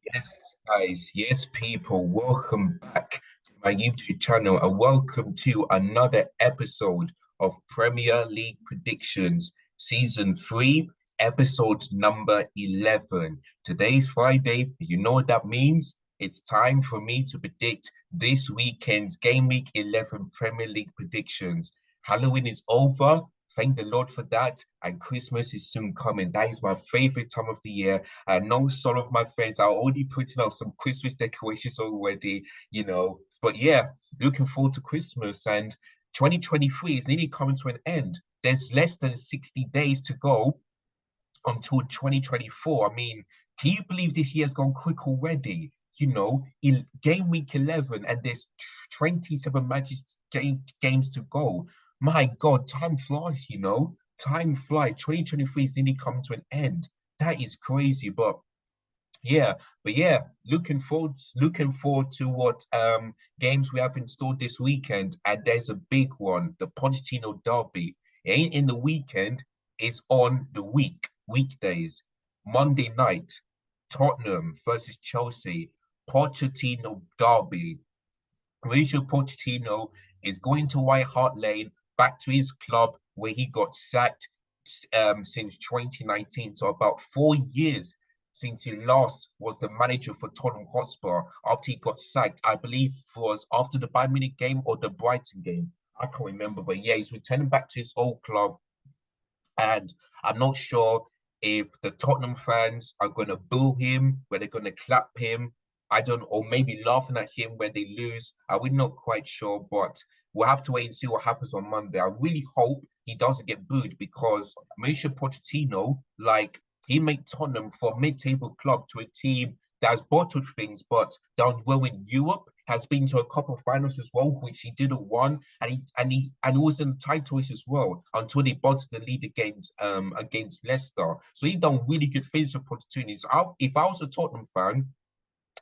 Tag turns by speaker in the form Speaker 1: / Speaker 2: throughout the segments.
Speaker 1: Yes, guys, yes, people, welcome back to my YouTube channel and welcome to another episode of Premier League Predictions, Season 3, episode number 11. Today's Friday. You know what that means? It's time for me to predict this weekend's Game Week 11 Premier League predictions. Halloween is over. Thank the Lord for that. And Christmas is soon coming. That is my favorite time of the year. I know some of my friends are already putting up some Christmas decorations already, But yeah, looking forward to Christmas, and 2023 is nearly coming to an end. There's less than 60 days to go until 2024. I mean, can you believe this year's gone quick already? In game week 11, and there's 27 matches games to go. My God, time flies. Time flies. 2023 is nearly coming to an end. That is crazy, yeah, but looking forward to what games we have installed this weekend. And there's a big one, the Pochettino Derby. It ain't in the weekend, it's on the weekdays. Monday night, Tottenham versus Chelsea. Pochettino Derby. Mauricio Pochettino is going to White Hart Lane, back to his club where he got sacked since 2019. So about 4 years since he last was the manager for Tottenham Hotspur after he got sacked. I believe it was after the Bayern Munich game or the Brighton game. I can't remember, but yeah, he's returning back to his old club. And I'm not sure if the Tottenham fans are going to boo him, whether they're going to clap him. I don't, or maybe laughing at him when they lose. We're not quite sure, but we'll have to wait and see what happens on Monday. I really hope he doesn't get booed because Mauricio Pochettino, like, he made Tottenham for a mid-table club to a team that has bottled things, but done well in Europe, has been to a couple of finals as well, which he didn't won, and he was in the title race as well until they bottled the lead against Leicester. So he done really good things for Pochettino. So if I was a Tottenham fan,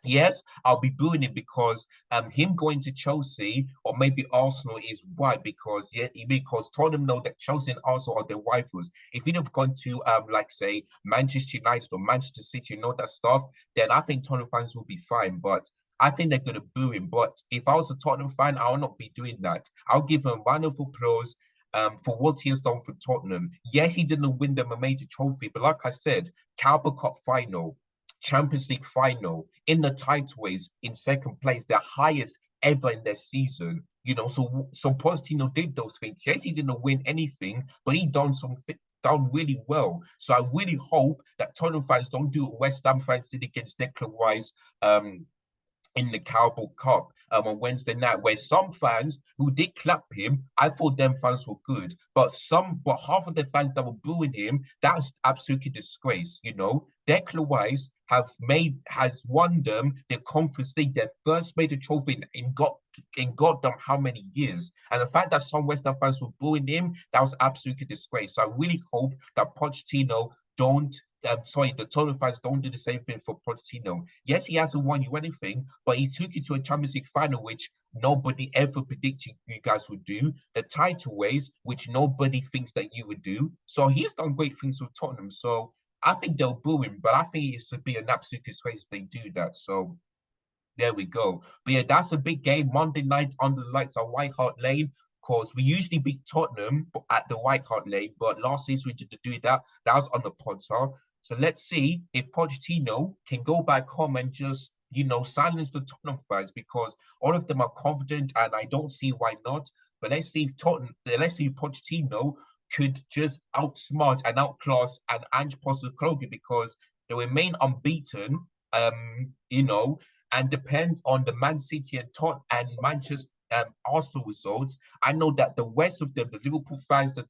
Speaker 1: yes, I'll be booing him because him going to Chelsea or maybe Arsenal is why, because Tottenham know that Chelsea and Arsenal are their rivals. If he'd have gone to like say Manchester United or Manchester City and all that stuff, then I think Tottenham fans will be fine. But I think they're gonna boo him. But if I was a Tottenham fan, I will not be doing that. I'll give him a round of applause for what he has done for Tottenham. Yes, he didn't win them a major trophy, but like I said, Carabao Cup final, Champions League final, in the titleways, in second place, the highest ever in their season. So Pochettino did those things. Yes, he didn't win anything, but he done really well. So I really hope that Tottenham fans don't do what West Ham fans did against Declan Rice in the Carabao Cup on Wednesday night, where some fans who did clap him, I thought them fans were good, but half of the fans that were booing him, that's absolutely disgrace. Declan Rice has won them the Conference League, their first major trophy in God damn how many years, and the fact that some West Ham fans were booing him, that was absolutely disgrace. So I really hope that Pochettino don't the Tottenham fans don't do the same thing for Pochettino. Yes, he hasn't won you anything, but he took you to a Champions League final, which nobody ever predicted you guys would do. The title ways, which nobody thinks that you would do. So he's done great things with Tottenham. So I think they'll boo him, but I think it's to be an absolute disgrace if they do that. So there we go. But yeah, that's a big game. Monday night under the lights at White Hart Lane. Because we usually beat Tottenham at the White Hart Lane, but last season we didn't do that. That was on the Potter. So let's see if Pochettino can go back home and just, silence the Tottenham fans because all of them are confident and I don't see why not. But let's see if Pochettino could just outsmart and outclass and Ange Postecoglou because they remain unbeaten. You know, and depends on the Man City and Manchester Arsenal results. I know that the rest of them, the Liverpool fans, the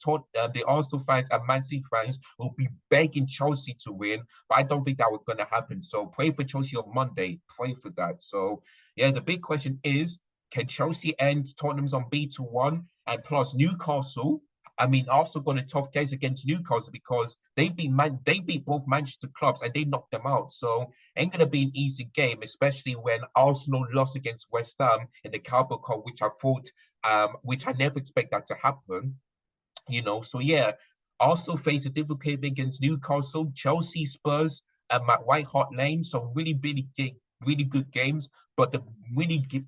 Speaker 1: Arsenal fans, and Man City fans will be begging Chelsea to win, but I don't think that was going to happen. So pray for Chelsea on Monday. Pray for that. So yeah, the big question is, can Chelsea end Tottenham's unbeaten one? And plus Newcastle. I mean, Arsenal got a tough case against Newcastle because they beat both Manchester clubs and they knocked them out. So ain't gonna be an easy game, especially when Arsenal lost against West Ham in the Carabao Cup, which I never expect that to happen. So yeah, Arsenal face a difficult game against Newcastle, Chelsea, Spurs. at White Hart Lane. So really good games. But the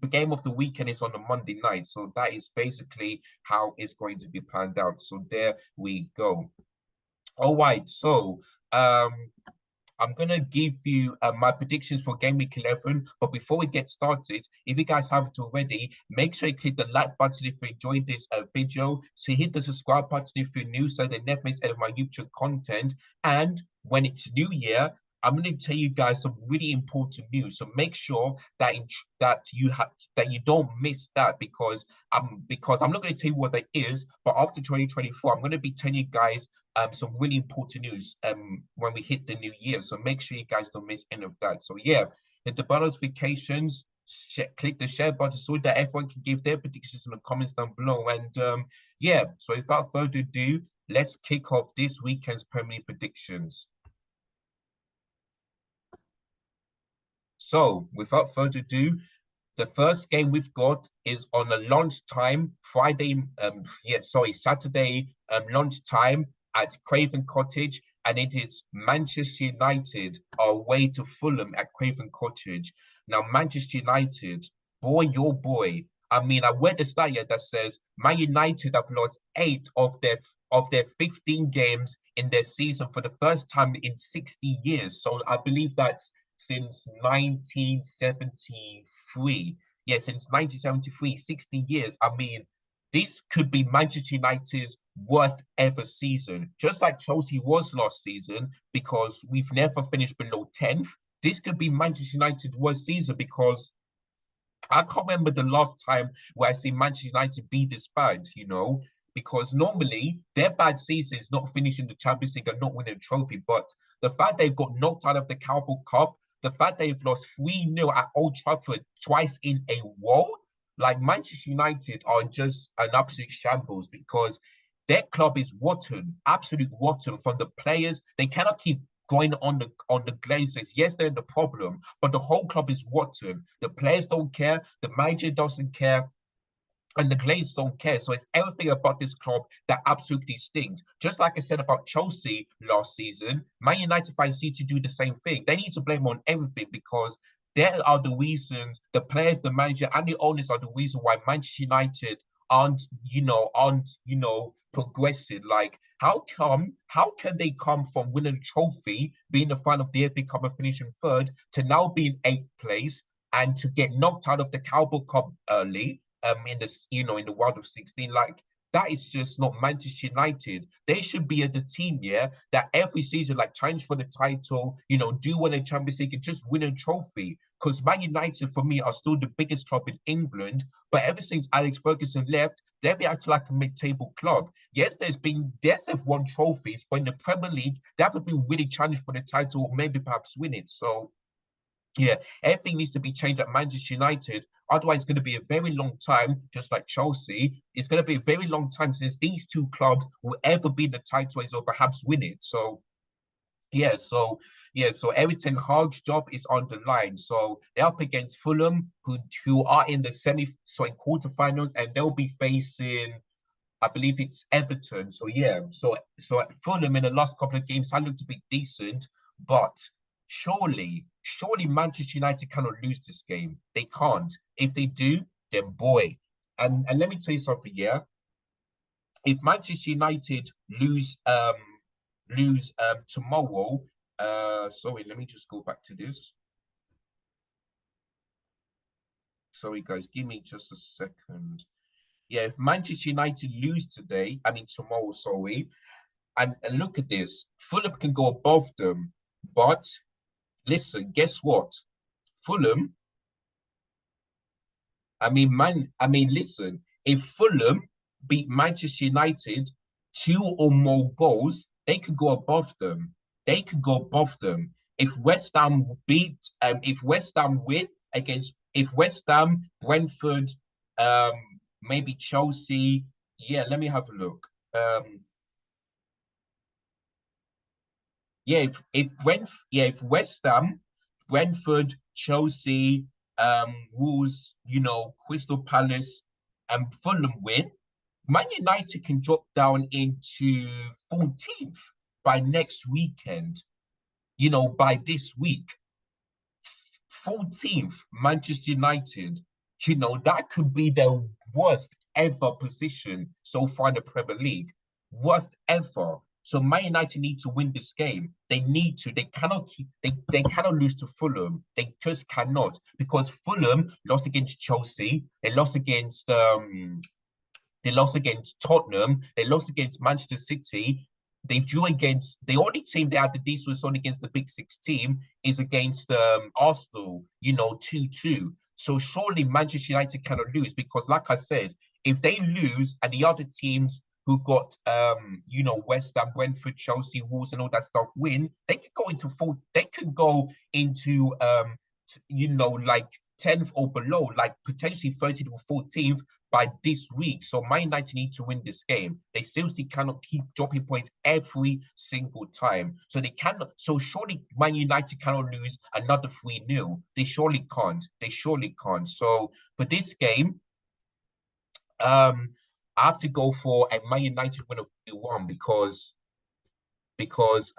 Speaker 1: game of the weekend is on a Monday night. So that is basically how it's going to be planned out. So there we go. All right. So um I'm gonna give you my predictions for game week 11. But before we get started, if you guys haven't already, make sure you click the like button if you enjoyed this video. So hit the subscribe button if you're new, so that never miss any of my YouTube content. And when it's New Year, I'm going to tell you guys some really important news. So make sure that that you don't miss that, because I'm not going to tell you what that is. But after 2024, I'm going to be telling you guys some really important news when we hit the new year. So make sure you guys don't miss any of that. So yeah, hit the bell notifications, click the share button so that everyone can give their predictions in the comments down below. And yeah, so without further ado, let's kick off this weekend's Premier League predictions. So without further ado, the first game we've got is on a lunchtime, Saturday lunchtime at Craven Cottage, and it is Manchester United away to Fulham at Craven Cottage. Now, Manchester United, boy, your boy. I mean, I read the stat here that says Man United have lost 8 of their 15 games in their season for the first time in 60 years. So I believe that's since 1973. Yeah, since 1973, 60 years. I mean, this could be Manchester United's worst ever season, just like Chelsea was last season, because we've never finished below 10th. This could be Manchester United's worst season, because I can't remember the last time where I see Manchester United be this bad, because normally their bad season is not finishing the Champions League and not winning a trophy. But the fact they've got knocked out of the Carabao Cup, the fact they've lost 3-0 at Old Trafford twice in a row, like Manchester United are just an absolute shambles, because their club is rotten, absolute rotten from the players. They cannot keep going on the Glazers. Yes, they're the problem, but the whole club is rotten. The players don't care, the manager doesn't care, and the Glazers don't care. So it's everything about this club that absolutely stinks. Just like I said about Chelsea last season, Man United fans need to do the same thing. They need to blame on everything, because they are the reasons, the players, the manager, and the owners are the reason why Manchester United aren't progressing. Like, how can they come from winning a trophy, being the fan of the FA Cup and finishing third, to now be in 8th place and to get knocked out of the Carabao Cup early, in this, in the world of 16? Like, that is just not Manchester United. They should be at the team, yeah, that every season, like, challenge for the title, do win a Champions League and just win a trophy. Because Man United, for me, are still the biggest club in England. But ever since Alex Ferguson left, they've been acting like a mid-table club. Yes, they've won trophies, but in the Premier League, they haven't been really challenged for the title, or maybe perhaps win it. So yeah, everything needs to be changed at Manchester United. Otherwise, it's going to be a very long time, just like Chelsea. It's going to be a very long time since these two clubs will ever be in the title race or perhaps win it. So so Eric Ten Hag's job is on the line. So they're up against Fulham, who are in the quarterfinals, and they'll be facing, I believe it's Everton. So yeah, so Fulham in the last couple of games had looked to be decent, but surely Manchester United cannot lose this game. They can't. If they do, then boy. And let me tell you something, yeah. If Manchester United lose tomorrow, sorry, let me just go back to this. Sorry guys, give me just a second. Yeah, if Manchester United lose tomorrow, sorry, and look at this, Fulham can go above them, but listen, guess what? Fulham, listen, if Fulham beat Manchester United 2 or more goals, they could go above them. They could go above them. If West Ham win if West Ham, Brentford, um, maybe Chelsea. Yeah, let me have a look. If West Ham, Brentford, Chelsea, Wolves, Crystal Palace, and Fulham win, Man United can drop down into 14th by next weekend. by this week, 14th, Manchester United, that could be their worst ever position so far in the Premier League. Worst ever. So Man United need to win this game. They need to. They cannot they cannot lose to Fulham. They just cannot, because Fulham lost against Chelsea. They lost against Tottenham. They lost against Manchester City. They drew against the only team they had the decent result against the Big Six team is against Arsenal, 2-2. So surely Manchester United cannot lose, because, like I said, if they lose and the other teams who got West Ham, Brentford, Chelsea, Wolves, and all that stuff win, they could go into like 10th or below, like potentially 13th or 14th by this week. So Man United need to win this game. They seriously cannot keep dropping points every single time. So they cannot. So surely Man United cannot lose another 3-0. They surely can't. They surely can't. So for this game, I have to go for a Man United win of 2-1, because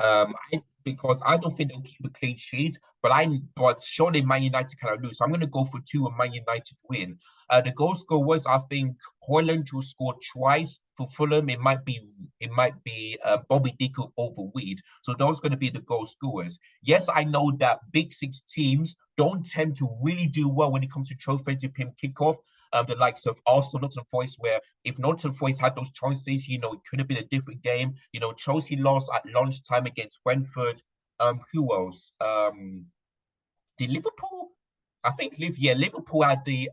Speaker 1: I don't think they'll keep a clean sheet, but surely Man United cannot lose. So I'm going to go for 2 and Man United win. The goal scorers, I think Højlund will score twice for Fulham. It might be Bobby Deacon over Weed. So those are going to be the goal scorers. Yes, I know that Big Six teams don't tend to really do well when it comes to trophy to pin kickoff. The likes of Arsenal, Nottingham Forest, where if Nottingham Forest had those chances, it could have been a different game. Chelsea lost at lunchtime against Brentford. Who else? Did Liverpool? I think Liverpool had the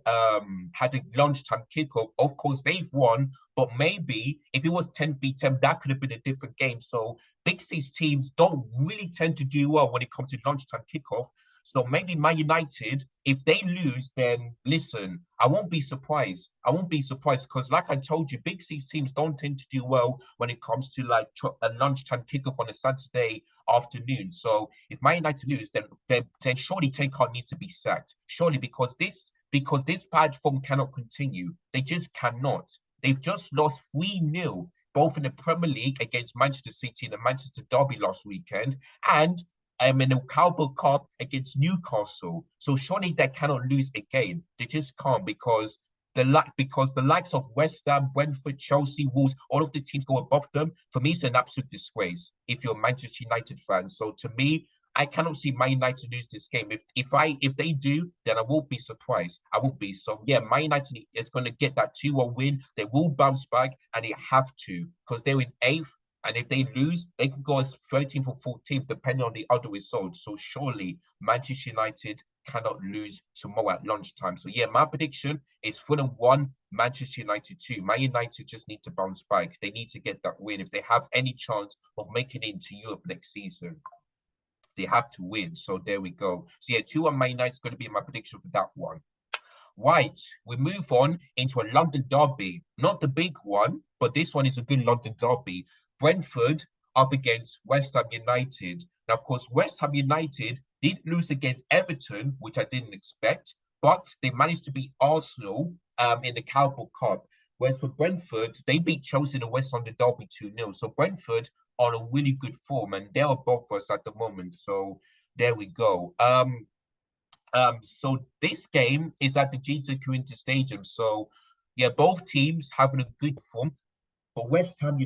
Speaker 1: lunchtime kickoff. Of course, they've won, but maybe if it was 10v10, that could have been a different game. So Big Six teams don't really tend to do well when it comes to lunchtime kickoff. So maybe Man United, if they lose, then listen, I won't be surprised. I won't be surprised, because, like I told you, Big Six teams don't tend to do well when it comes to like a lunchtime kickoff on a Saturday afternoon. So if Man United lose, then surely Ten Hag needs to be sacked. Surely, because this bad form cannot continue. They just cannot. They've just lost 3-0, both in the Premier League against Manchester City and the Manchester Derby last weekend, and in the Carabao Cup against Newcastle. So surely they cannot lose again. They just can't, because the likes of West Ham, Brentford, Chelsea, Wolves, all of the teams go above them. For me, it's an absolute disgrace if you're a Manchester United fan. So to me, I cannot see Man United lose this game. If they do, then I won't be surprised. I won't be. So yeah, Man United is going to get that 2-1 win. They will bounce back, and they have to, because they're in 8th. And if they lose, they can go as 13th or 14th, depending on the other results. So surely Manchester United cannot lose tomorrow at lunchtime. So yeah, my prediction is Fulham 1, Manchester United 2. Man United just need to bounce back. They need to get that win. If they have any chance of making it into Europe next season, they have to win. So there we go. So yeah, 2-1 Man United is going to be my prediction for that one. Right, we move on into a London derby. Not the big one, but this one is a good London derby. Brentford up against West Ham United. Now, of course, West Ham United did lose against Everton, which I didn't expect, but they managed to beat Arsenal in the Carabao Cup. Whereas for Brentford, they beat Chelsea in the West London derby 2-0. So Brentford are on a really good form, and they're above us at the moment. So there we go. So this game is at the GW11 Stadium. So yeah, both teams having a good form. But West Ham,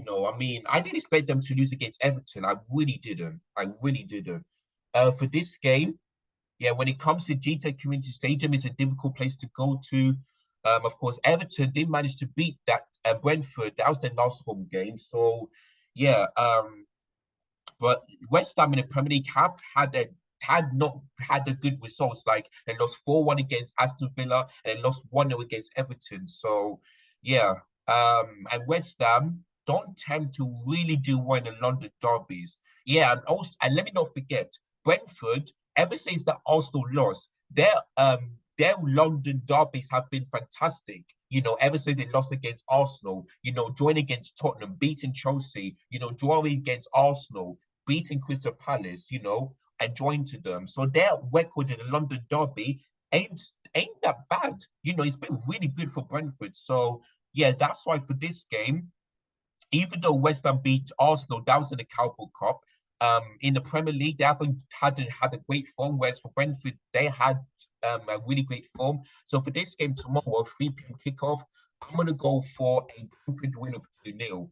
Speaker 1: I didn't expect them to lose against Everton. I really didn't. I really didn't. For this game, yeah, when it comes to GW Stadium, it's a difficult place to go to. Of course, Everton did manage to beat that Brentford. That was their last home game. So yeah, but West Ham in the Premier League had not had the good results. Like they lost 4-1 against Aston Villa and they lost 1-0 against Everton. So yeah, and West Ham don't tend to really do well in the London derbies. Yeah, and let me not forget, Brentford, ever since the Arsenal loss, their London derbies have been fantastic. Ever since they lost against Arsenal, drawing against Tottenham, beating Chelsea, drawing against Arsenal, beating Crystal Palace, and joined to them. So their record in the London derby ain't that bad. It's been really good for Brentford. So yeah, that's why for this game, even though West Ham beat Arsenal, that was in the Carabao Cup, in the Premier League, they haven't had a great form, whereas for Brentford, they had a really great form. So for this game tomorrow, 3 p.m. kickoff, I'm gonna go for a Brentford win of 2-0.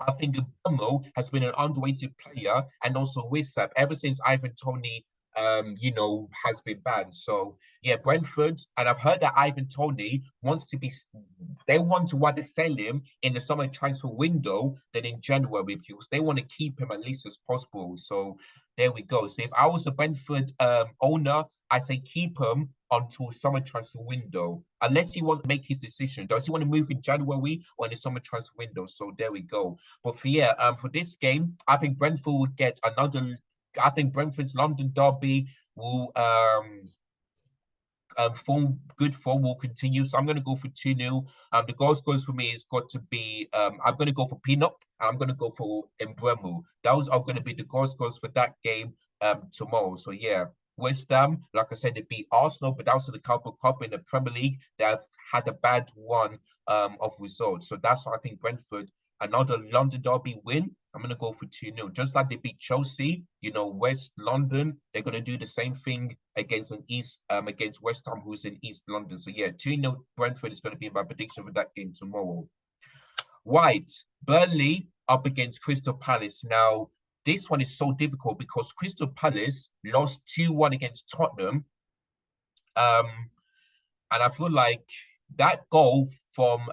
Speaker 1: I think Bomo has been an underrated player, and also Wissap ever since Ivan Toney, has been banned. So yeah, Brentford, and I've heard that Ivan Toney wants to be. They want to rather sell him in the summer transfer window than in January because they want to keep him at least as possible. So there we go. So if I was a Brentford owner, I say keep him until summer transfer window, unless he wants to make his decision. Does he want to move in January or in the summer transfer window? So there we go. But for this game, I think Brentford would get another. I think Brentford's London derby will good form will continue. So I'm going to go for 2-0. The goal scores for me has got to be I'm going to go for Pinnock and I'm going to go for Embremu. Those are going to be the goal scores for that game tomorrow. So yeah, West Ham, like I said, they beat Arsenal, but that was the Cup in the Premier League. They have had a bad one of results. So that's why I think Brentford, another London derby win. I'm going to go for 2-0. Just like they beat Chelsea, West London, they're going to do the same thing against West Ham, who's in East London. So yeah, 2-0 Brentford is going to be my prediction for that game tomorrow. Right, Burnley up against Crystal Palace. Now, this one is so difficult because Crystal Palace lost 2-1 against Tottenham. And I feel like that goal from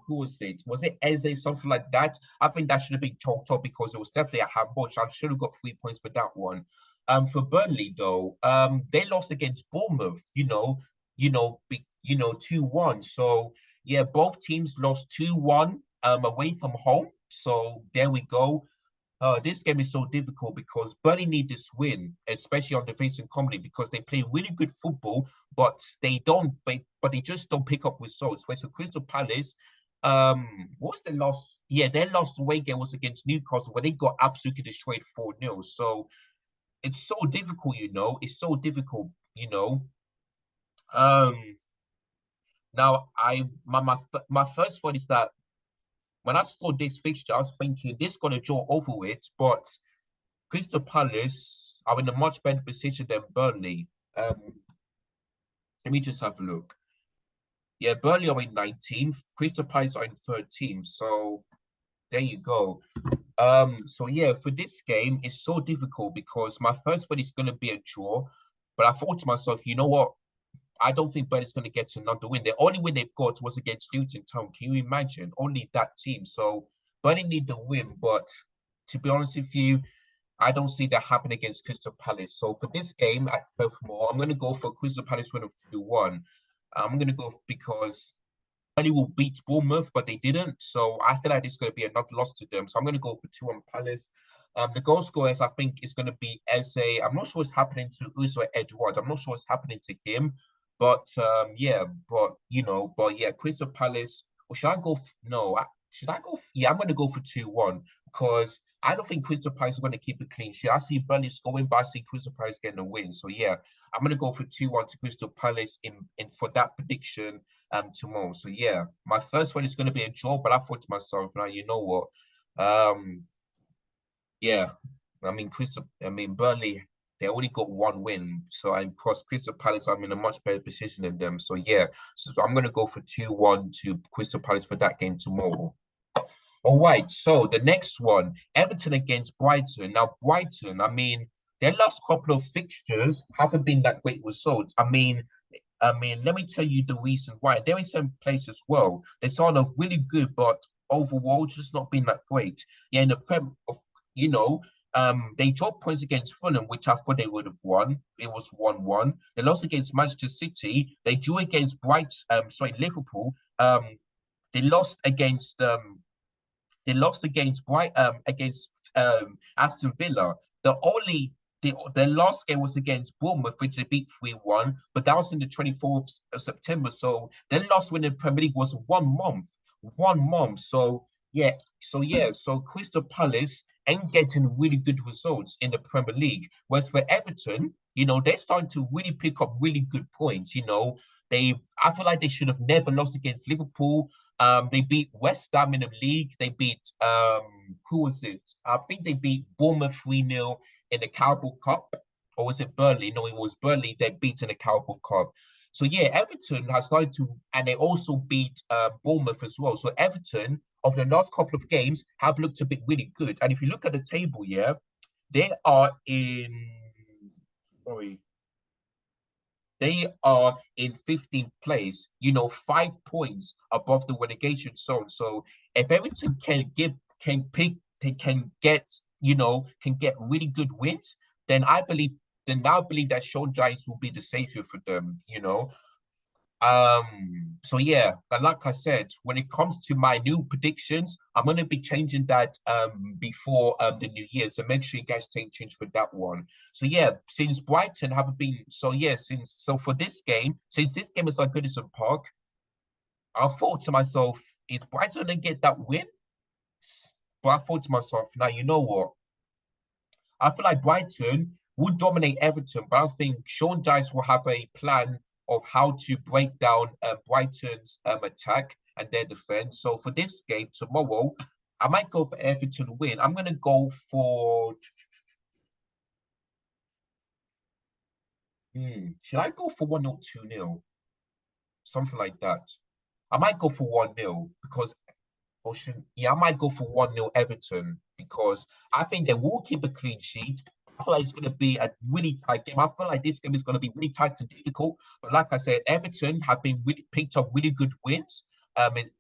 Speaker 1: who was it? Was it Eze, something like that? I think that should have been chalked up because it was definitely a handball. So I should have got 3 points for that one. For Burnley though, they lost against Bournemouth, 2-1. So yeah, both teams lost 2-1 away from home. So there we go. This game is so difficult because Burnley need this win, especially on the facing company, because they play really good football, but they just don't pick up results. Whereas for Crystal Palace, what's the loss? Yeah, their last away game was against Newcastle, where they got absolutely destroyed 4-0. So it's so difficult, It's so difficult, Now my first thought is that when I saw this fixture, I was thinking this gonna draw over it, but Crystal Palace are in a much better position than Burnley. Let me just have a look. Yeah, Burnley are in 19th, Crystal Palace are in 13th. So there you go. So yeah, for this game, it's so difficult because my first one is gonna be a draw, but I thought to myself, you know what? I don't think Burnley's going to get another win. The only win they've got was against Luton Town. Can you imagine? Only that team. So Burnley need the win. But to be honest with you, I don't see that happen against Crystal Palace. So for this game at Perthmore, I'm going to go for Crystal Palace win of 2-1. I'm going to go because Burnley will beat Bournemouth, but they didn't. So I feel like this is going to be another loss to them. So I'm going to go for 2-1 Palace. The goal scorers, I think, is going to be Eze. I'm not sure what's happening to Uso Edwards. I'm not sure what's happening to him. But Crystal Palace. Or should I go? No, should I go? Yeah, I'm going to go for 2-1 because I don't think Crystal Palace is going to keep a clean sheet. I see Burnley scoring, but I see Crystal Palace getting a win. So yeah, I'm going to go for 2-1 to Crystal Palace in for that prediction tomorrow. So yeah, my first one is going to be a draw, but I thought to myself, now you know what? Yeah, Burnley, they only got one win. So I'm across Crystal Palace, I'm in a much better position than them. So yeah, so I'm gonna go for 2-1 to Crystal Palace for that game tomorrow. All right, so the next one, Everton against Brighton. Now, Brighton, their last couple of fixtures haven't been that great results. Let me tell you the reason why. They're in seventh place as well. They started off really good, but overall just not been that great. Yeah, in the you know, they dropped points against Fulham, which I thought they would have won. It was 1-1. They lost against Manchester City. They drew against Liverpool. They lost against against Aston Villa. Their last game was against Bournemouth, which they beat 3-1, but that was in the 24th of September. So their last win in the Premier League was 1 month. 1 month. So Crystal Palace ain't getting really good results in the Premier League. Whereas for Everton, they're starting to really pick up really good points. I feel like they should have never lost against Liverpool. They beat West Ham in the league. They beat who was it? I think they beat Bournemouth 3-0 in the Carabao Cup. Or was it Burnley? No, it was Burnley that beat in the Carabao Cup. So yeah, Everton has started to, and they also beat Bournemouth as well. So Everton, of the last couple of games, have looked a bit really good. And if you look at the table, yeah, they are in. Sorry, they are in 15th place, 5 points above the relegation zone. So if Everton can pick, they can get, can get really good wins, then I believe that Sean Giants will be the savior for them. So yeah, and like I said, when it comes to my new predictions, I'm gonna be changing that before the new year. So make sure you guys take change for that one. So yeah, since Brighton haven't been so yeah, for this game, since this game is like Goodison Park, I thought to myself, is Brighton gonna get that win? But I thought to myself, now you know what? I feel like Brighton would dominate Everton, but I think Sean Dyche will have a plan of how to break down Brighton's attack and their defense. So for this game tomorrow, I might go for Everton to win. I'm gonna go for. Should I go for 1-0, 2-0? Something like that. I might go for 1-0 because yeah, I might go for 1-0 Everton because I think they will keep a clean sheet. I feel like it's going to be a really tight game. I feel like this game is going to be really tight and difficult. But like I said, Everton have been really picked up really good wins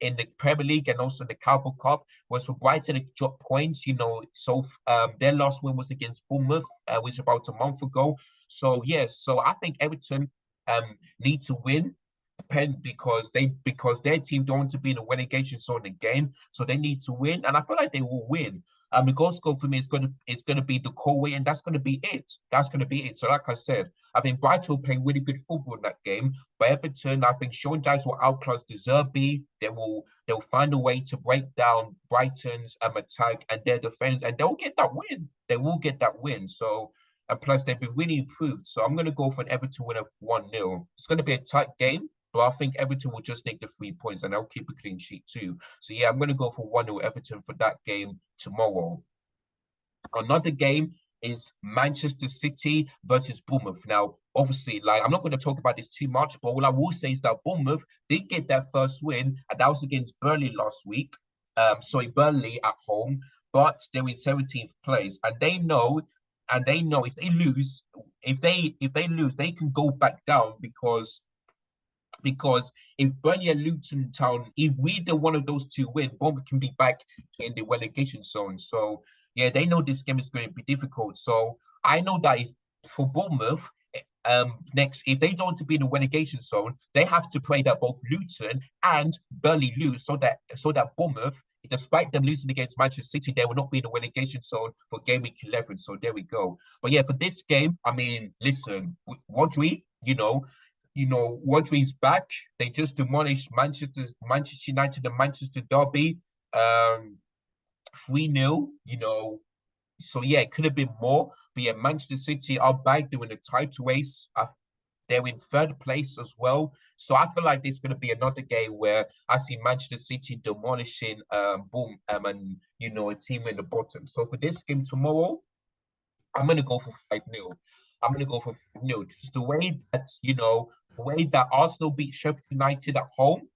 Speaker 1: in the Premier League and also the Carabao Cup. Whereas for Brighton, it dropped points. So their last win was against Bournemouth, which was about a month ago. So yes, so I think Everton need to win because their team don't want to be in a relegation zone again, so they need to win, and I feel like they will win. The goal scorer for me is gonna be the Corway, and that's gonna be it. That's gonna be it. So, like I said, I think Brighton will play really good football in that game, but Everton, I think Sean Dyche will outclass the Zerbi. They'll find a way to break down Brighton's attack and their defense, and they'll get that win. They will get that win. So. And plus, they've been really improved. So I'm going to go for an Everton win of 1-0. It's going to be a tight game, but I think Everton will just take the 3 points and they'll keep a clean sheet too. So yeah, I'm going to go for 1-0 Everton for that game tomorrow. Another game is Manchester City versus Bournemouth. Now, obviously, like I'm not going to talk about this too much, but what I will say is that Bournemouth did get their first win, and that was against Burnley last week. Sorry, Burnley at home, but they're in 17th place, and they know if they lose, they can go back down because if Burnley and Luton Town, if either one of those two win, Bournemouth can be back in the relegation zone. So yeah, they know this game is going to be difficult. So I know that if for Bournemouth, next if they don't want to be in the relegation zone, they have to pray that both Luton and Burnley lose, so that Bournemouth, despite them losing against Manchester City, they will not be in the relegation zone for game week 11. So there we go. But yeah, for this game, I mean, listen, Rodri, Rodri's back. They just demolished Manchester United and Manchester Derby, 3-0. So yeah, it could have been more. But yeah, Manchester City are back doing the title race. They're in third place as well. So I feel like this is going to be another game where I see Manchester City demolishing boom and a team in the bottom. So for this game tomorrow, I'm gonna go for 5-0. I'm gonna go for 5-0. Just the way that Arsenal beat Sheffield United at home,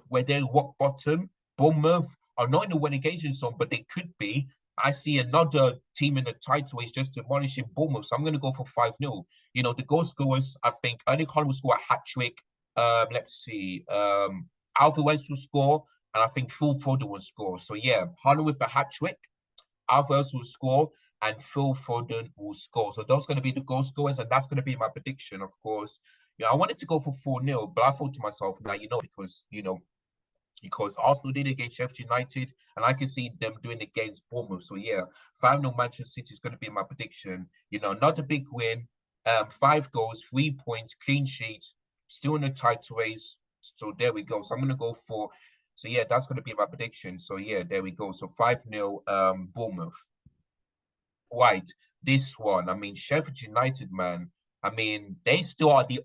Speaker 1: where they're rock bottom. Bournemouth are not in the relegation zone, but they could be. I see another team in the title is just demolishing Bournemouth. So I'm gonna go for 5-0. The goal scorers, I think Erling Haaland will score a hat trick. Let's see. Alvarez will score, and I think Phil Foden will score. So yeah, Haaland with a hat trick. Alvarez will score and Phil Foden will score. So those are going to be the goal scorers, and that's going to be my prediction, of course. I wanted to go for 4-0, but I thought to myself, now, because Arsenal did against Sheffield United, and I can see them doing it against Bournemouth. So yeah, 5-0 Manchester City is going to be my prediction. Not a big win, 5 goals, 3 points, clean sheets, still in the title race. So there we go. So I'm going to go for. So yeah, that's going to be my prediction. So yeah, there we go. So 5-0 Bournemouth. Right, this one. I mean, Sheffield United, man. I mean, they still are the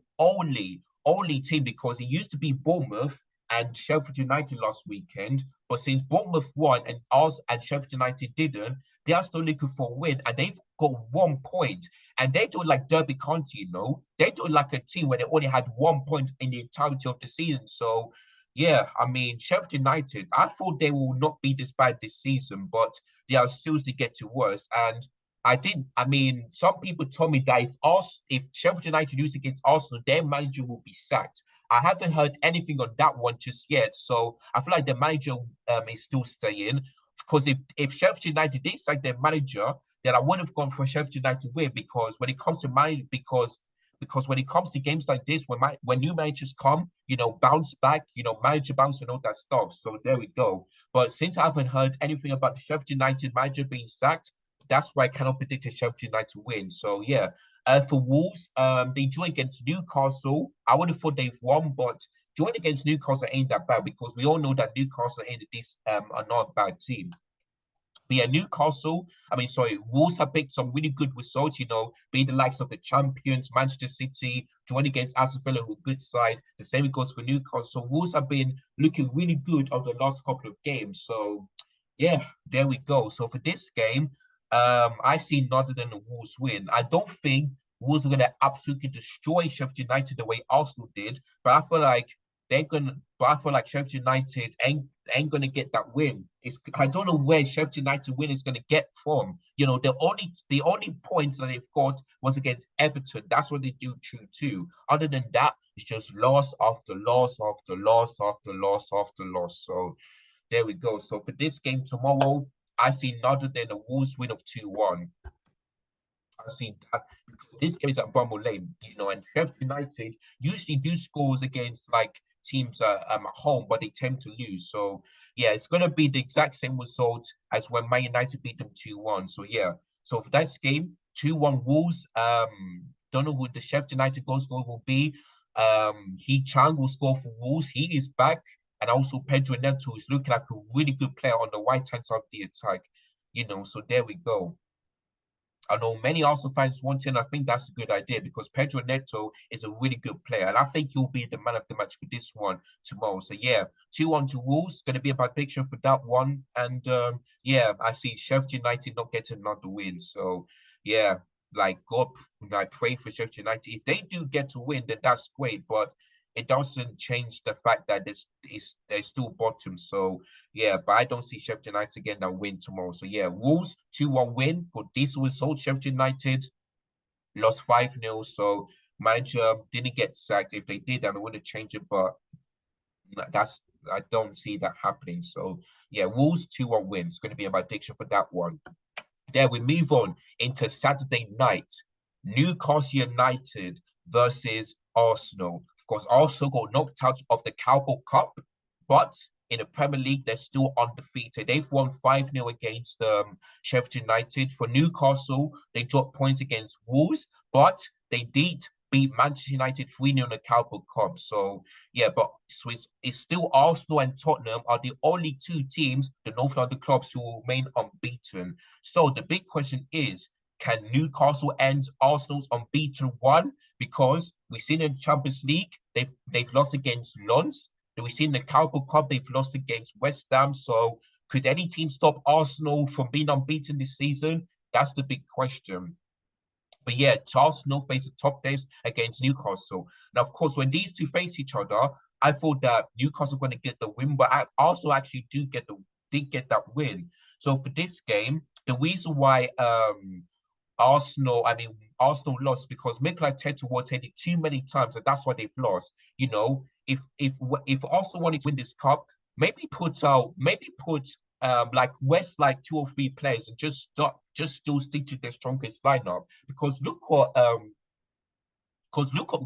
Speaker 1: only team because it used to be Bournemouth and Sheffield United last weekend. But since Bournemouth won and us and Sheffield United didn't, they are still looking for a win and they've got 1 point. And they do it like Derby County, you know. They do it like a team where they only had 1 point in the entirety of the season. So yeah, I mean, Sheffield United, I thought they will not be this bad this season, but they are seriously getting worse. And I mean, some people told me that if Sheffield United lose against Arsenal, their manager will be sacked. I haven't heard anything on that one just yet. So I feel like the manager is still staying. Because if Sheffield United did sack their manager, then I wouldn't have gone for Sheffield United to win because when it comes to because when it comes to games like this, when new managers come, you know, bounce back, you know, manager bounce and all that stuff. So there we go. But since I haven't heard anything about the Sheffield United manager being sacked, that's why I cannot predict the Sheffield United to win. So yeah, for Wolves, they drew against Newcastle. I would have thought they've won, but drawing against Newcastle ain't that bad because we all know that Newcastle ain't this are not a bad team. But yeah, Wolves have picked some really good results, you know, being the likes of the champions, Manchester City, joining against Aston Villa, who good side. The same goes for Newcastle. Wolves have been looking really good over the last couple of games. So yeah, there we go. So for this game, I see none than the Wolves win. I don't think Wolves are going to absolutely destroy Sheffield United the way Arsenal did, but I feel like Sheffield United ain't gonna get that win. I don't know where Sheffield United win is gonna get from. You know, the only points that they've got was against Everton. That's what they do true too. Other than that, it's just loss after loss after loss after loss after loss. So there we go. So for this game tomorrow, I see none than a Wolves win of 2-1. I see that because this game is at Bramall Lane, you know, and Sheffield United usually do scores against like teams at home, but they tend to lose. So yeah, it's gonna be the exact same result as when Man United beat them 2-1. So yeah, so for that game, 2-1 Wolves. Don't know who the Sheffield United goal scorer will be. He Chang will score for Wolves. He is back, and also Pedro Neto is looking like a really good player on the right hand side of the attack. You know, so there we go. I know many Arsenal fans want him. I think that's a good idea because Pedro Neto is a really good player, and I think he'll be the man of the match for this one tomorrow. So yeah, 2-1 to Wolves. Going to be a bad picture for that one, and yeah, I see Sheffield United not getting another win. So yeah, like God, like pray for Sheffield United. If they do get to win, then that's great, but it doesn't change the fact that they're still bottom. So yeah, but I don't see Sheffield United getting that win tomorrow. So yeah, Wolves 2-1 win, but this result, Sheffield United lost 5-0. So manager didn't get sacked. If they did, I would have changed it, but that's I don't see that happening. So yeah, Wolves 2-1 win. It's going to be a prediction for that one. There we move on into Saturday night. Newcastle United versus Arsenal. Of course, Arsenal got knocked out of the Carabao Cup, but in the Premier League, they're still undefeated. They've won 5-0 against Sheffield United. For Newcastle, they dropped points against Wolves, but they did beat Manchester United 3-0 in the Carabao Cup. So, yeah, but it's still Arsenal and Tottenham are the only two teams, the North London clubs, who will remain unbeaten. So the big question is, can Newcastle end Arsenal's unbeaten run? Because we've seen in Champions League, they've lost against Lens. We've seen the Carabao Cup, they've lost against West Ham. So could any team stop Arsenal from being unbeaten this season? That's the big question. But yeah, Arsenal face the top teams against Newcastle. Now, of course, when these two face each other, I thought that Newcastle were going to get the win, but Arsenal actually did get that win. So for this game, the reason why Arsenal lost because Mikel Arteta rotated too many times, and that's why they've lost. You know, if Arsenal wanted to win this cup, maybe put like West like 2 or 3 players and just still stick to their strongest lineup because look what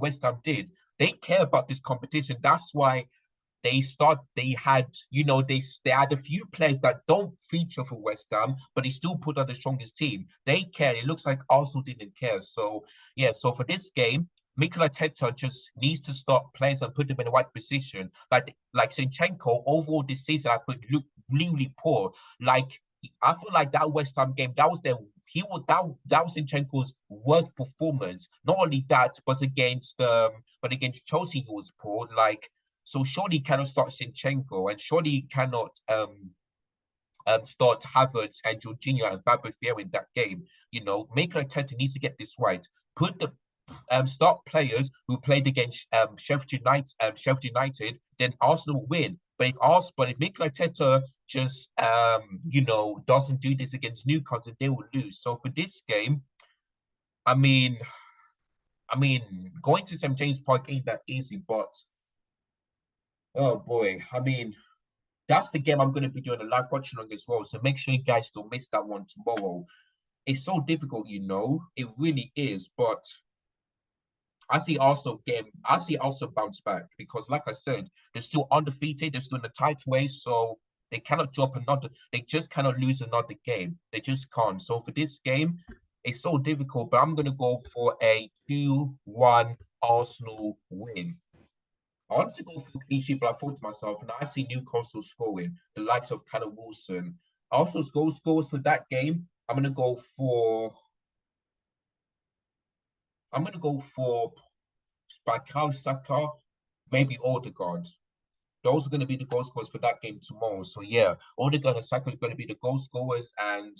Speaker 1: West Ham did. They care about this competition. That's why they had they had a few players that don't feature for West Ham, but they still put on the strongest team. They care. It looks like Arsenal didn't care. So yeah, so for this game, Mikel Arteta just needs to start players and put them in the right position. Like Zinchenko, overall this season I put look really poor. Like I feel like that West Ham game, that was their that was Zinchenko's worst performance. Not only that, but against Chelsea he was poor. Like, so surely he cannot start Zinchenko, and surely he cannot start Havertz and Jorginho and Fabio in that game. You know, Mikel Arteta needs to get this right. Put the start players who played against Sheffield United, then Arsenal win. But if Mikel Arteta just doesn't do this against Newcastle, they will lose. So for this game, I mean, going to St James Park ain't that easy, but oh boy, I mean, that's the game I'm going to be doing a live watching on as well. So make sure you guys don't miss that one tomorrow. It's so difficult, you know, it really is. But I see Arsenal bounce back because, like I said, they're still undefeated. They're still in a tight way, so they cannot drop another. They just cannot lose another game. They just can't. So for this game, it's so difficult. But I'm gonna go for a 2-1 Arsenal win. I wanted to go for clean sheet, but I thought to myself, now I see Newcastle scoring, the likes of Callum Wilson. Arsenal's goal scores for that game. I'm gonna go for Bakal Saka, maybe Odegaard. Those are going to be the goal scorers for that game tomorrow. So yeah, Odegaard and Saka are going to be the goal scorers, and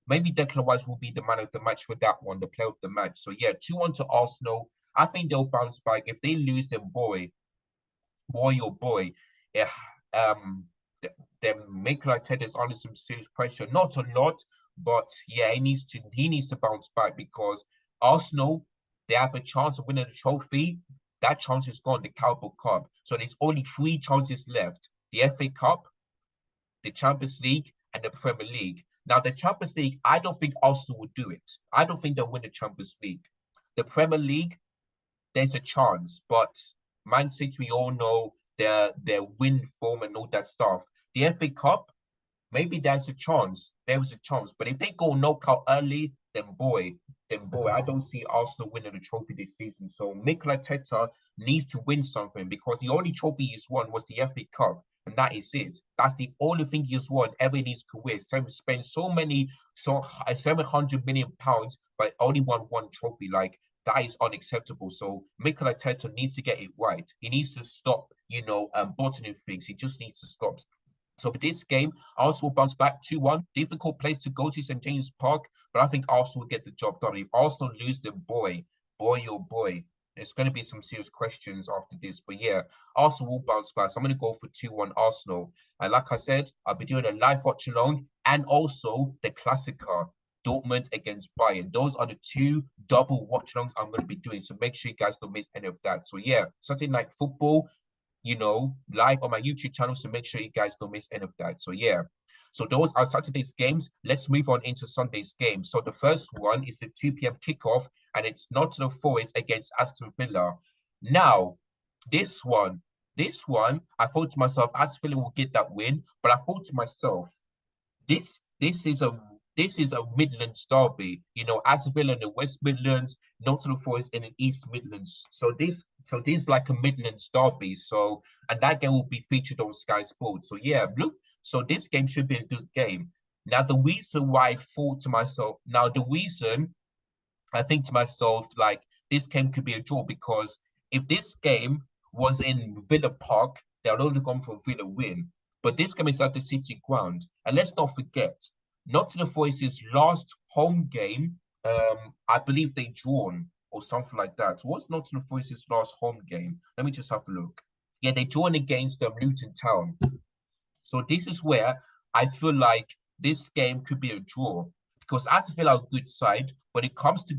Speaker 1: maybe Declan Rice will be the man of the match for that one, the player of the match. So yeah, 2-1 to Arsenal. I think they'll bounce back. If they lose, then boy, oh boy, yeah, then Mikel Arteta is under some serious pressure. Not a lot, but yeah, he needs to bounce back because Arsenal, they have a chance of winning the trophy. That chance is gone, the Carabao Cup. So there's only 3 chances left: the FA Cup, the Champions League, and the Premier League. Now, the Champions League, I don't think Arsenal will do it. I don't think they'll win the Champions League. The Premier League, there's a chance, but Man City, we all know their win form and all that stuff. The FA Cup, maybe there's a chance. There was a chance. But if they go knockout early, then boy, I don't see Arsenal winning the trophy this season. So Mikel Arteta needs to win something because the only trophy he's won was the FA Cup. And that is it. That's the only thing he's won ever in his career. Spent so 700 million pounds, but only won one trophy. Like, that is unacceptable. So Mikel Arteta needs to get it right. He needs to stop, bottoming things. He just needs to stop. So for this game, Arsenal will bounce back 2-1. Difficult place to go to, St James Park, but I think Arsenal will get the job done. If Arsenal lose, then boy, oh boy, there's going to be some serious questions after this. But yeah, Arsenal will bounce back. So I'm going to go for 2-1 Arsenal. And like I said, I'll be doing a live watch along and also the Klassiker, Dortmund against Bayern. Those are the 2 double watch alongs I'm going to be doing. So make sure you guys don't miss any of that. So yeah, Saturday Night Football, live on my YouTube channel. So make sure you guys don't miss any of that. So yeah, so those are Saturday's games. Let's move on into Sunday's game. So the first one is the 2 p.m. kickoff, and it's Nottingham Forest against Aston Villa. Now, this one, I thought to myself, Aston Villa will get that win, but I thought to myself, this is a Midlands derby. Aston Villa in the West Midlands, Nottingham Forest in the East Midlands. So this is like a Midlands derby. So, and that game will be featured on Sky Sports. So yeah, look. So this game should be a good game. Now, the reason why I thought to myself, I think to myself, like, this game could be a draw because if this game was in Villa Park, they would only gone for a Villa win. But this game is at the City ground. And let's not forget, Nottingham Forest's last home game, I believe they drawn or something like that. What's Nottingham Forest's last home game? Let me just have a look. Yeah, they drawn against Luton Town. So this is where I feel like this game could be a draw because Aston Villa are a good side, but it comes to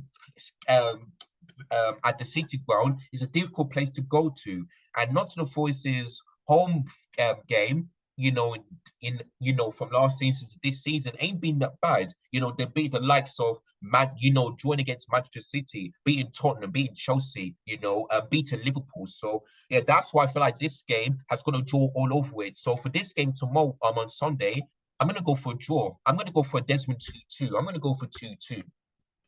Speaker 1: at the City ground, it's a difficult place to go to. And Nottingham Forest's home game, from last season to this season ain't been that bad. They beat the likes of drawing against Manchester City, beating Tottenham, beating Chelsea, beating Liverpool. So yeah, that's why I feel like this game has got a draw all over it. So for this game tomorrow, on Sunday, I'm gonna go for a draw. I'm gonna go for a Desmond 2-2. I'm gonna go for 2-2.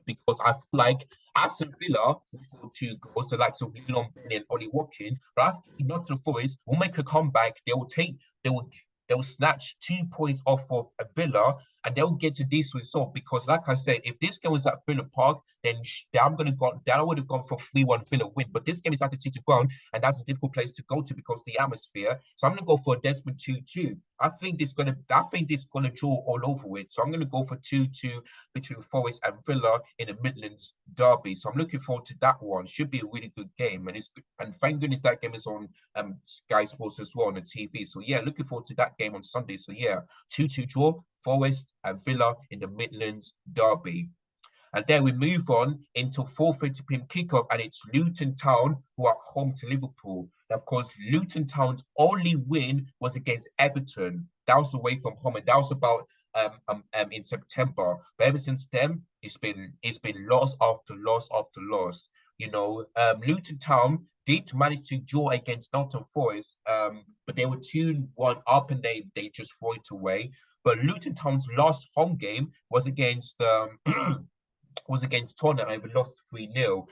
Speaker 1: Because I feel like Aston Villa will go 2 goals, the likes of Leon Bailey and Ollie Watkins, but I think Nottingham Forest will make a comeback. They will snatch 2 points off of a Villa, and they'll get to this result because, like I said, if this game was at Villa Park, then I would have gone for 3-1 Villa win. But this game is at the City Ground, and that's a difficult place to go to because of the atmosphere. So I'm gonna go for a desperate 2-2. I think this gonna draw all over it. So I'm gonna go for 2-2 between Forest and Villa in the Midlands derby. So I'm looking forward to that one. Should be a really good game, and thank goodness that game is on Sky Sports as well on the TV. So yeah, looking forward to that game on Sunday. So yeah, 2-2 draw, Forest and Villa in the Midlands derby. And then we move on into 4:30 p.m. kickoff, and it's Luton Town who are home to Liverpool. And of course, Luton Town's only win was against Everton. That was away from home, and that was about in September. But ever since then, it's been loss after loss after loss. Luton Town did manage to draw against Nottingham Forest, but they were 2-1 up, and they just threw it away. But Luton Town's last home game was against Tottenham and we lost 3-0.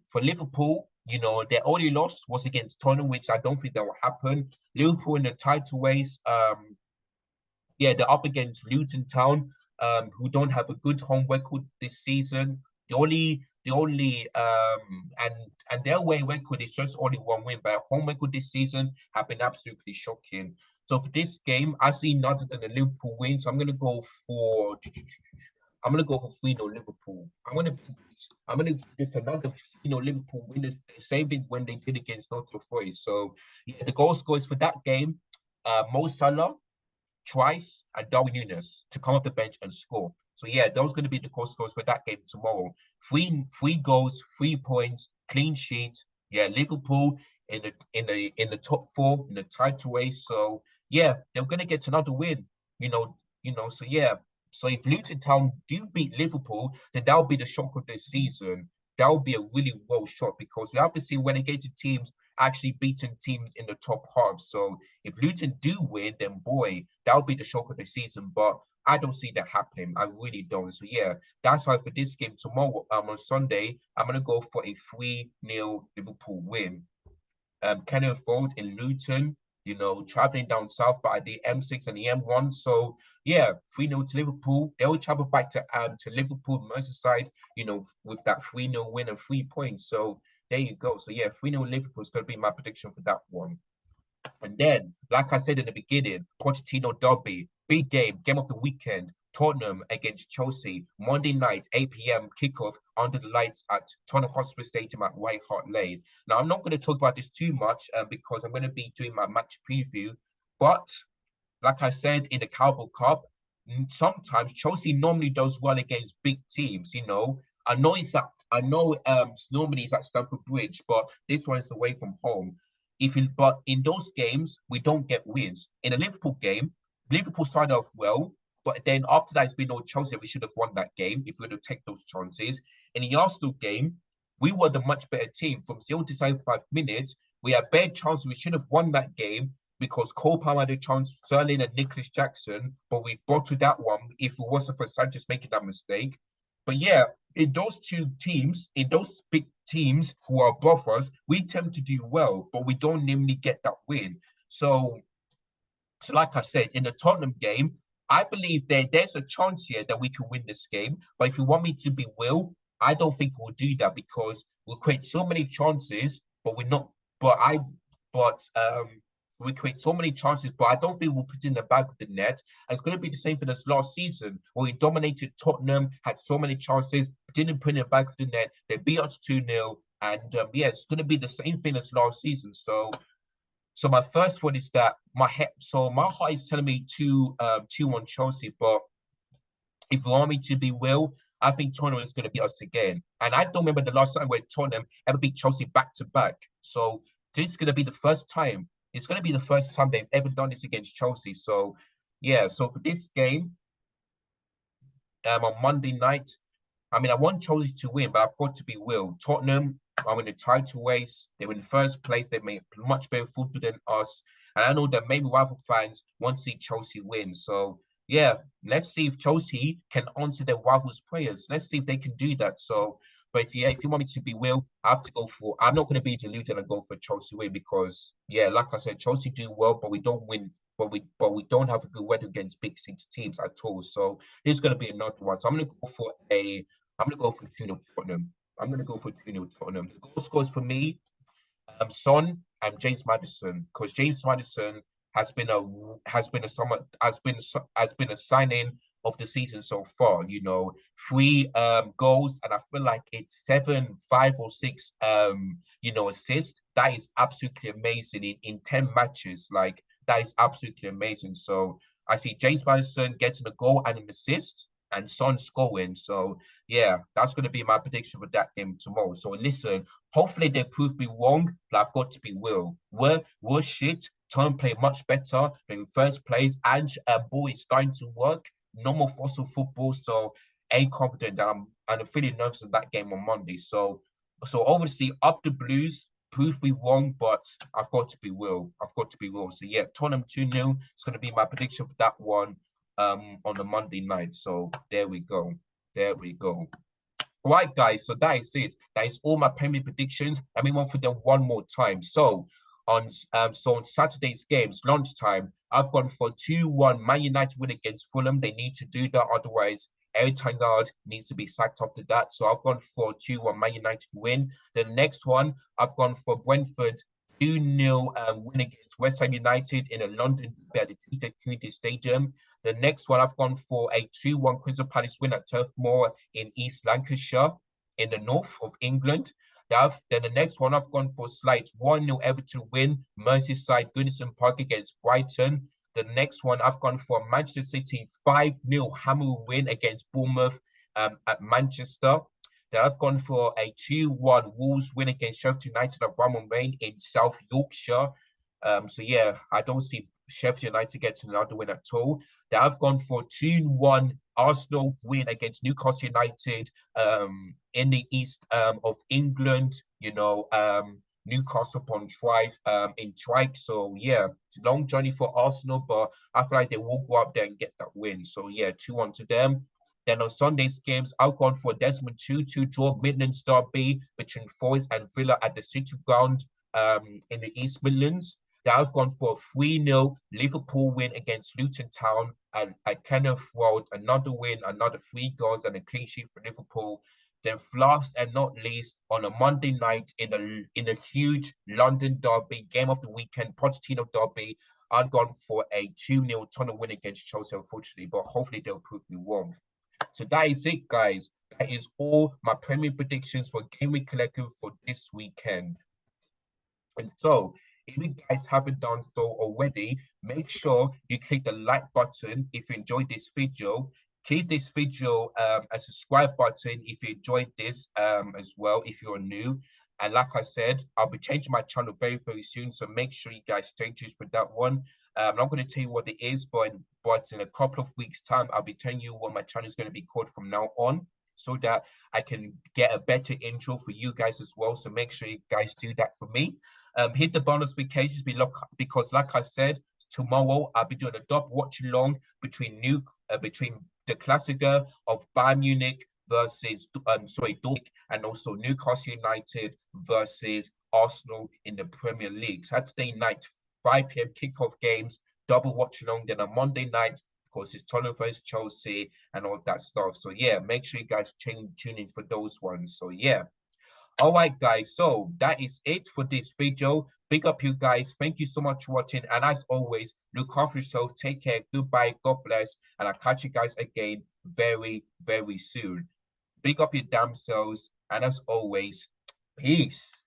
Speaker 1: For Liverpool, their only loss was against Tottenham, which I don't think that will happen. Liverpool in the title race, they're up against Luton Town, who don't have a good home record this season. And their away record is just only one win, but home record this season have been absolutely shocking. So for this game, I see nothing than a Liverpool win. So I'm gonna go for 3-0 Liverpool. I'm gonna get another 3-0 Liverpool win. The same thing when they did against Nottingham Forest. So yeah, the goal scorers for that game, Mo Salah twice and Darwin Núñez to come off the bench and score. So yeah, those going to be the goal scorers for that game tomorrow. Three goals, 3 points, clean sheet. Yeah, Liverpool in the top four in the title race. So yeah, they're going to get another win. So yeah. So if Luton Town do beat Liverpool, then that'll be the shock of the season. That'll be a really well shot because we have to see relegated teams actually beating teams in the top half. So if Luton do win, then boy, that'll be the shock of the season. But I don't see that happening. I really don't. So yeah, that's why for this game tomorrow, on Sunday, I'm gonna go for a 3-0 Liverpool win. Kenneth Road in Luton, traveling down south by the M6 and the M1. So yeah, 3-0 to Liverpool. They will travel back to Liverpool, Merseyside, with that 3-0 win and 3 points. So there you go. So yeah, 3-0 Liverpool is going to be my prediction for that one. And then, like I said in the beginning, Pochettino derby, big game of the weekend. Tottenham against Chelsea, Monday night, 8 p.m. kickoff under the lights at Tottenham Hotspur Stadium at White Hart Lane. Now, I'm not going to talk about this too much because I'm going to be doing my match preview. But like I said in the Carabao Cup, sometimes Chelsea normally does well against big teams. I know normally it's at Stamford Bridge, but this one is away from home. But in those games we don't get wins. In a Liverpool game, Liverpool started off well, but then after that it's been no Chelsea. We should have won that game if we would have taken those chances. In the Arsenal game, we were the much better team. From 0 to 75 minutes, we had better chances. We should have won that game because Cole Palmer had a chance, Sterling and Nicholas Jackson, but we bottled that one if it wasn't for Sanchez making that mistake. But yeah, in those big teams who are above us, we tend to do well, but we don't normally get that win. So like I said, in the Tottenham game, I believe there's a chance here that we can win this game. But if you want me to be Will, I don't think we'll do that because we'll create so many chances, but we're not. But we create so many chances, but I don't think we'll put in the back of the net. And it's going to be the same thing as last season, where we dominated Tottenham, had so many chances, didn't put in the back of the net. They beat us 2-0. And it's going to be the same thing as last season. So my first one is that my heart is telling me 2-1 Chelsea, but if you want me to be Will, I think Tottenham is going to beat us again. And I don't remember the last time where Tottenham ever beat Chelsea back to back. So this is going to be the first time. It's going to be the first time they've ever done this against Chelsea. So yeah, so for this game, on Monday night, I want Chelsea to win, but I've got to be Will. Tottenham are in the title race. They're in first place. They make much better football than us. And I know that maybe rival fans want to see Chelsea win. So yeah, let's see if Chelsea can answer their rivals' prayers. Let's see if they can do that. So, but if you want me to be Will, I have to go for. I'm not going to be deluded and go for Chelsea win because like I said, Chelsea do well, but we don't win but we don't have a good record against big six teams at all. So this is going to be another one. So I'm gonna go for 2-0 Tottenham. I'm gonna go for 2-0 Tottenham. The goal scores for me, Son and James Madison, because James Madison has been a has been a signing of the season so far. You know, three goals, and I feel like it's seven, five or six assists. That is absolutely amazing in 10 matches. Like that is absolutely amazing. So I see James Madison getting a goal and an assist. And Son scoring. So yeah, that's gonna be my prediction for that game tomorrow. So listen, hopefully they prove me wrong, but I've got to be real. We're shit. Tottenham play much better in first place, and ball is starting to work. No more fossil football, so ain't confident that I'm feeling nervous in that game on Monday. So obviously up the Blues, prove me wrong, but I've got to be real. I've got to be real. So yeah, Tottenham 2-0. It's gonna be my prediction for that one on the Monday night. So there we go. There we go. Right, guys, so that is it. That is all my Premier predictions. Let me run for them one more time. So on Saturday's games, lunchtime, I've gone for 2-1 Man United win against Fulham. They need to do that, otherwise Eric Ten Hag needs to be sacked after that. So I've gone for 2-1 Man United win. The next one, I've gone for Brentford 2-0 win against West Ham United in a London derby at the Community Stadium. The next one, I've gone for a 2-1 Crystal Palace win at Turf Moor in East Lancashire in the north of England. Then the next one, I've gone for a slight 1-0 Everton win, Merseyside Goodison Park against Brighton. The next one, I've gone for a Manchester City 5-0 Hammer win against Bournemouth at Manchester. Then I've gone for a 2-1 Wolves win against Sheffield United at Bramall Lane in South Yorkshire. So yeah, I don't see Sheffield United getting another win at all. Then I've gone for 2-1 Arsenal win against Newcastle United in the east of England. Newcastle upon Drive in Trike. So yeah, it's a long journey for Arsenal, but I feel like they will go up there and get that win. So yeah, 2-1 to them. Then on Sunday's games, I've gone for Desmond 2-2 draw Midlands derby between Forest and Villa at the City Ground in the East Midlands. Then I've gone for a 3-0 Liverpool win against Luton Town at Kenneth Road. Another win, another 3 goals and a clean sheet for Liverpool. Then last and not least, on a Monday night in a huge London derby, game of the weekend, Pochettino derby, I'd gone for a 2-0 Tottenham win against Chelsea, unfortunately, but hopefully they'll prove me wrong. So that is it, guys. That is all my Premier predictions for Game Week 11 for this weekend. And so, if you guys haven't done so already, make sure you click the like button if you enjoyed this video. Click this video a subscribe button if you enjoyed this as well, if you're new. And like I said, I'll be changing my channel very, very soon. So make sure you guys stay tuned for that one. I'm not going to tell you what it is, but in a couple of weeks' time, I'll be telling you what my channel is going to be called from now on, so that I can get a better intro for you guys as well. So make sure you guys do that for me. Hit the bonus notifications because, like I said, tomorrow I'll be doing a dub watch along between the Klassiker of Bayern Munich versus Dortmund, and also Newcastle United versus Arsenal in the Premier League. Saturday night, 5 p.m. kickoff games, double watch along. Then on Monday night, of course, it's Tottenham versus Chelsea and all of that stuff. So yeah, make sure you guys tune in for those ones. So yeah. All right, guys. So that is it for this video. Big up you guys. Thank you so much for watching. And as always, look after yourself. Take care. Goodbye. God bless. And I'll catch you guys again very, very soon. Big up your damn selves. And as always, peace.